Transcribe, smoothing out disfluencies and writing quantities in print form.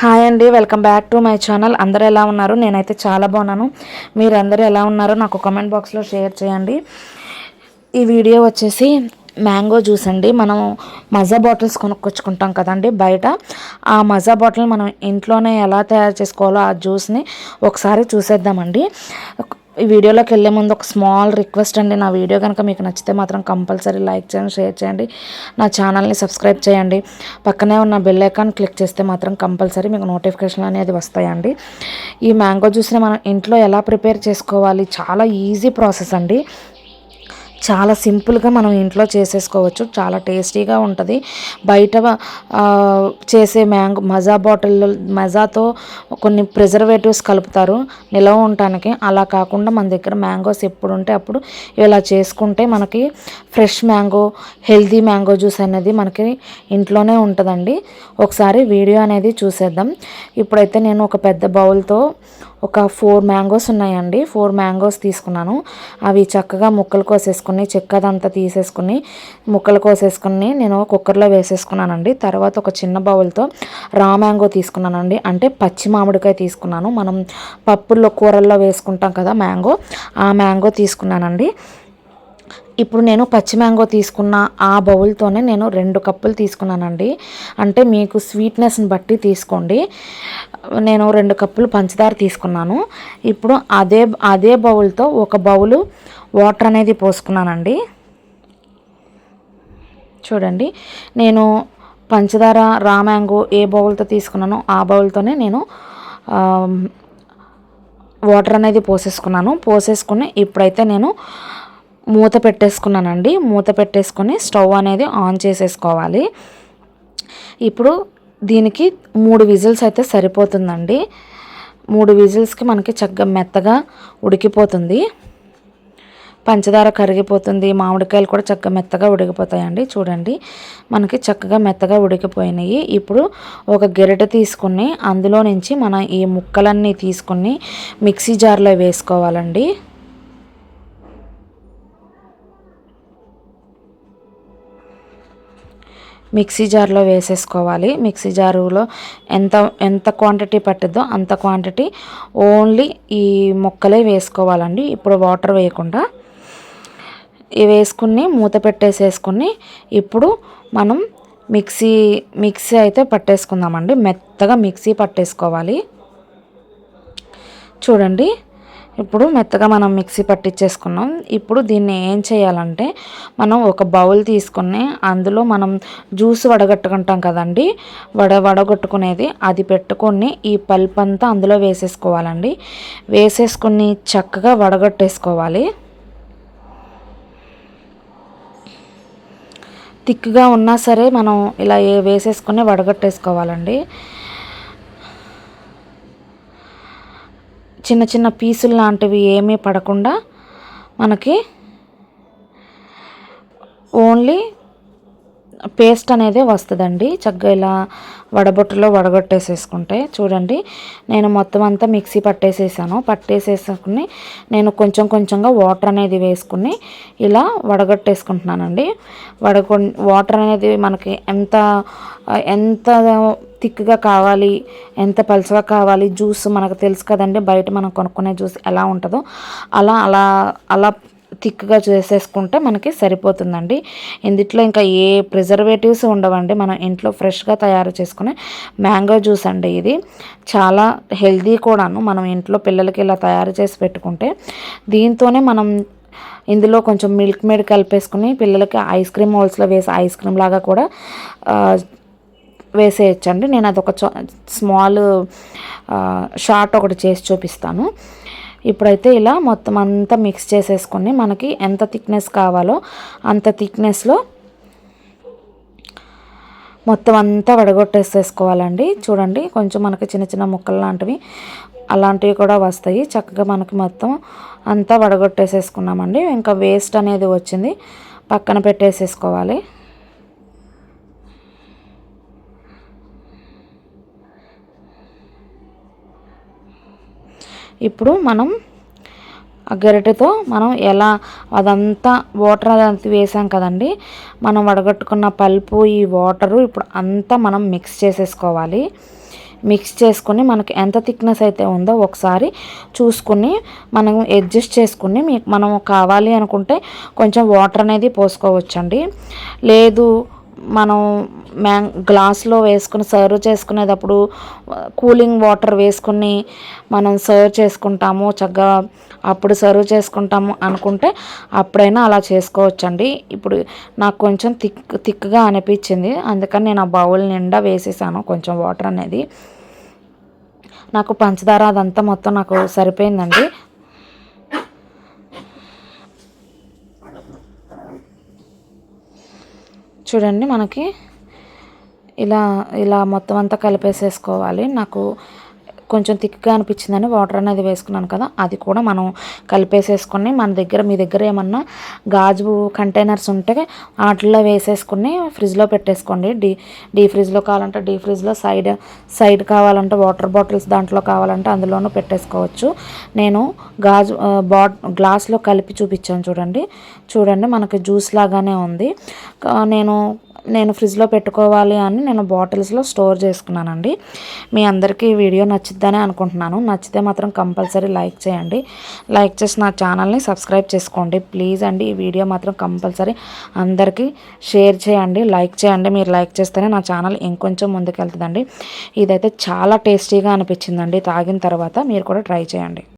Hi అండి, welcome back to my channel. అందరూ ఎలా ఉన్నారు? నేనైతే చాలా బాగున్నాను. మీరందరూ ఎలా ఉన్నారో నాకు కామెంట్ బాక్స్లో షేర్ చేయండి. ఈ వీడియో వచ్చేసి మ్యాంగో జ్యూస్ అండి. మనం మజా బాటిల్స్ కొనుక్కొచ్చుకుంటాం కదండి బయట. ఆ మజా బాటిల్ మనం ఇంట్లోనే ఎలా తయారు చేసుకోవాలో ఆ జ్యూస్ని ఒకసారి చూసేద్దామండి. ఈ వీడియోలోకి వెళ్ళే ముందు ఒక స్మాల్ రిక్వెస్ట్ అండి. నా వీడియో కనుక మీకు నచ్చితే మాత్రం కంపల్సరీ లైక్ చేయండి, షేర్ చేయండి, నా ఛానల్ని సబ్స్క్రైబ్ చేయండి. పక్కనే ఉన్న బెల్ ఐకాన్ క్లిక్ చేస్తే మాత్రం కంపల్సరీ మీకు నోటిఫికేషన్ అనేది వస్తాయండి. ఈ మ్యాంగో జ్యూస్ని మనం ఇంట్లో ఎలా ప్రిపేర్ చేసుకోవాలి, చాలా ఈజీ ప్రాసెస్ అండి. చాలా సింపుల్గా మనం ఇంట్లో చేసేసుకోవచ్చు. చాలా టేస్టీగా ఉంటుంది. బయట చేసే మజాతో కొన్ని ప్రిజర్వేటివ్స్ కలుపుతారు నిల్వ ఉండటానికి. అలా కాకుండా మన దగ్గర మ్యాంగోస్ ఎప్పుడు ఉంటే అప్పుడు ఇలా చేసుకుంటే మనకి fresh mango, healthy mango juice అనేది మనకి ఇంట్లోనే ఉంటుందండి. ఒకసారి వీడియో అనేది చూసేద్దాం. ఇప్పుడైతే నేను ఒక పెద్ద బౌల్తో ఒక 4 మ్యాంగోస్ ఉన్నాయండి. 4 మ్యాంగోస్ తీసుకున్నాను. అవి చక్కగా ముక్కలు కోసేసుకుని చెక్కదంతా తీసేసుకుని ముక్కలు కోసేసుకుని నేను కుక్కర్లో వేసేసుకున్నానండి. తర్వాత ఒక చిన్న బౌల్తో రా మ్యాంగో తీసుకున్నానండి. అంటే పచ్చి మామిడికాయ తీసుకున్నాను. మనం పప్పుల్లో కూరల్లో వేసుకుంటాం కదా మ్యాంగో, ఆ మ్యాంగో తీసుకున్నానండి. ఇప్పుడు నేను పచ్చి మ్యాంగో తీసుకున్న ఆ బౌల్తోనే నేను 2 కప్పులు తీసుకున్నానండి. అంటే మీకు స్వీట్నెస్ని బట్టి తీసుకోండి. నేను 2 కప్పులు పంచదార తీసుకున్నాను. ఇప్పుడు అదే బౌల్తో ఒక బౌలు వాటర్ అనేది పోసుకున్నానండి. చూడండి, నేను పంచదార రా మ్యాంగో ఏ బౌల్తో తీసుకున్నానో ఆ బౌల్తోనే నేను వాటర్ అనేది పోసేసుకుని ఇప్పుడైతే నేను మూత పెట్టేసుకున్నానండి. మూత పెట్టేసుకొని స్టవ్ అనేది ఆన్ చేసేసుకోవాలి. ఇప్పుడు దీనికి 3 విజిల్స్ అయితే సరిపోతుందండి. 3 విజిల్స్కి మనకి చక్కగా మెత్తగా ఉడికిపోతుంది. పంచదార కరిగిపోతుంది, మామిడికాయలు కూడా చక్కగా మెత్తగా ఉడికిపోతాయండి. చూడండి, మనకి చక్కగా మెత్తగా ఉడికిపోయినాయి. ఇప్పుడు ఒక గెరిటె తీసుకుని అందులో నుంచి మనం ఈ ముక్కలన్నీ తీసుకుని మిక్సీ జార్లో వేసుకోవాలండి. మిక్సీ జార్లో వేసేసుకోవాలి. మిక్సీ జారులో ఎంత క్వాంటిటీ పట్టిద్దో అంత క్వాంటిటీ ఓన్లీ ఈ ముక్కలే వేసుకోవాలండి. ఇప్పుడు వాటర్ వేయకుండా వేసుకుని మూత పెట్టేసేసుకుని ఇప్పుడు మనం మిక్సీ అయితే పట్టేసుకుందామండి. మెత్తగా మిక్సీ పట్టేసుకోవాలి. చూడండి, ఇప్పుడు మెత్తగా మనం మిక్సీ పట్టించేసుకున్నాం. ఇప్పుడు దీన్ని ఏం చేయాలంటే మనం ఒక బౌల్ తీసుకుని అందులో మనం జ్యూస్ వడగట్టుకుంటాం కదండి, వడగొట్టుకునేది అది పెట్టుకొని ఈ పల్ప్ అంతా అందులో వేసేసుకోవాలండి. వేసేసుకుని చక్కగా వడగట్టేసుకోవాలి. థిక్గా ఉన్నా సరే మనం ఇలా వేసేసుకుని వడగట్టేసుకోవాలండి. చిన్న చిన్న పీసులు లాంటివి ఏమీ పడకుండా మనకి ఓన్లీ పేస్ట్ అనేది వస్తుందండి. చక్కగా ఇలా వడబొట్టులో వడగొట్టేసేసుకుంటే చూడండి, నేను మొత్తం అంతా మిక్సీ పట్టేసేసుకుని నేను కొంచెంగా వాటర్ అనేది వేసుకుని ఇలా వడగొట్టేసుకుంటున్నానండి. వాటర్ అనేది మనకి ఎంత థిక్గా కావాలి, ఎంత పలుచగా కావాలి, జ్యూస్ మనకు తెలుసు కదండి. బయట మనం కొనుక్కునే జ్యూస్ ఎలా ఉంటుందో అలా థిక్గా చేసేసుకుంటే మనకి సరిపోతుందండి. ఇందులో ఇంకా ఏ ప్రిజర్వేటివ్స్ ఉండవండి. మనం ఇంట్లో ఫ్రెష్గా తయారు చేసుకునే మ్యాంగో జ్యూస్ అండి. ఇది చాలా హెల్దీ కూడాను. మనం ఇంట్లో పిల్లలకి ఇలా తయారు చేసి పెట్టుకుంటే దీంతోనే మనం ఇందులో కొంచెం మిల్క్ మేడ్ కలిపేసుకుని పిల్లలకి ఐస్ క్రీమ్ హోల్స్లో వేసి ఐస్ క్రీమ్ లాగా కూడా వేసేయచ్చండి. నేను అదొక స్మాల్ షార్ట్ ఒకటి చేసి చూపిస్తాను. ఇప్పుడైతే ఇలా మొత్తం అంతా మిక్స్ చేసేసుకొని మనకి ఎంత థిక్నెస్ కావాలో అంత థిక్నెస్లో మొత్తం అంతా వడగొట్టేసేసుకోవాలండి. చూడండి, కొంచెం మనకి చిన్న చిన్న ముక్కలు లాంటివి అలాంటివి కూడా వస్తాయి. చక్కగా మనకి మొత్తం అంతా వడగొట్టేసేసుకున్నామండి. ఇంకా వేస్ట్ అనేది వచ్చింది పక్కన పెట్టేసేసుకోవాలి. ఇప్పుడు మనం ఆ గరిటెతో మనం ఎలా అదంతా వాటర్ అదంతా వేసాం కదండి, మనం వడగట్టుకున్న పల్పు ఈ వాటరు ఇప్పుడు అంతా మనం మిక్స్ చేసేసుకోవాలి. మిక్స్ చేసుకుని మనకి ఎంత థిక్నెస్ అయితే ఉందో ఒకసారి చూసుకుని మనం అడ్జస్ట్ చేసుకుని మనం కావాలి అనుకుంటే కొంచెం వాటర్ అనేది పోసుకోవచ్చండి. లేదు మనం గ్లాస్లో వేసుకుని సర్వ్ చేసుకునేటప్పుడు కూలింగ్ వాటర్ వేసుకుని మనం సర్వ్ చేసుకుంటాము, చక్కగా అప్పుడు సర్వ్ చేసుకుంటాము అనుకుంటే అప్పుడైనా అలా చేసుకోవచ్చండి. ఇప్పుడు నాకు కొంచెం థిక్గా అనిపించింది, అందుకని నేను ఆ బౌల్ నిండా వేసేసాను కొంచెం వాటర్ అనేది. నాకు పంచదార అదంతా మొత్తం నాకు సరిపోయిందండి. చూడండి, మనకి ఇలా ఇలా మొత్తం అంతా కలిపేసేసుకోవాలి. నాకు కొంచెం థిక్గా అనిపించిందని వాటర్ అనేది వేసుకున్నాను కదా, అది కూడా మనం కలిపేసేసుకొని మీ దగ్గర ఏమన్నా గాజు కంటైనర్స్ ఉంటే వాటిల్లో వేసేసుకుని ఫ్రిడ్జ్లో పెట్టేసుకోండి. డీ ఫ్రిడ్జ్లో కావాలంటే డీ ఫ్రిడ్జ్లో, సైడ్ కావాలంటే వాటర్ బాటిల్స్ దాంట్లో కావాలంటే అందులోనూ పెట్టేసుకోవచ్చు. నేను గ్లాస్లో కలిపి చూపించాను చూడండి మనకి జ్యూస్ లాగానే ఉంది. నేను ఫ్రిడ్జ్లో పెట్టుకోవాలి అని నేను బాటిల్స్లో స్టోర్ చేసుకున్నానండి. మీ అందరికీ ఈ వీడియో నచ్చిద్దని అనుకుంటున్నాను. నచ్చితే మాత్రం కంపల్సరీ లైక్ చేయండి. లైక్ చేసి నా ఛానల్ని సబ్స్క్రైబ్ చేసుకోండి ప్లీజ్ అండి. ఈ వీడియో మాత్రం కంపల్సరీ అందరికీ షేర్ చేయండి, లైక్ చేయండి. మీరు లైక్ చేస్తేనే నా ఛానల్ ఇంకొంచెం ముందుకు వెళ్తుందండి. ఇదైతే చాలా టేస్టీగా అనిపించిందండి తాగిన తర్వాత. మీరు కూడా ట్రై చేయండి.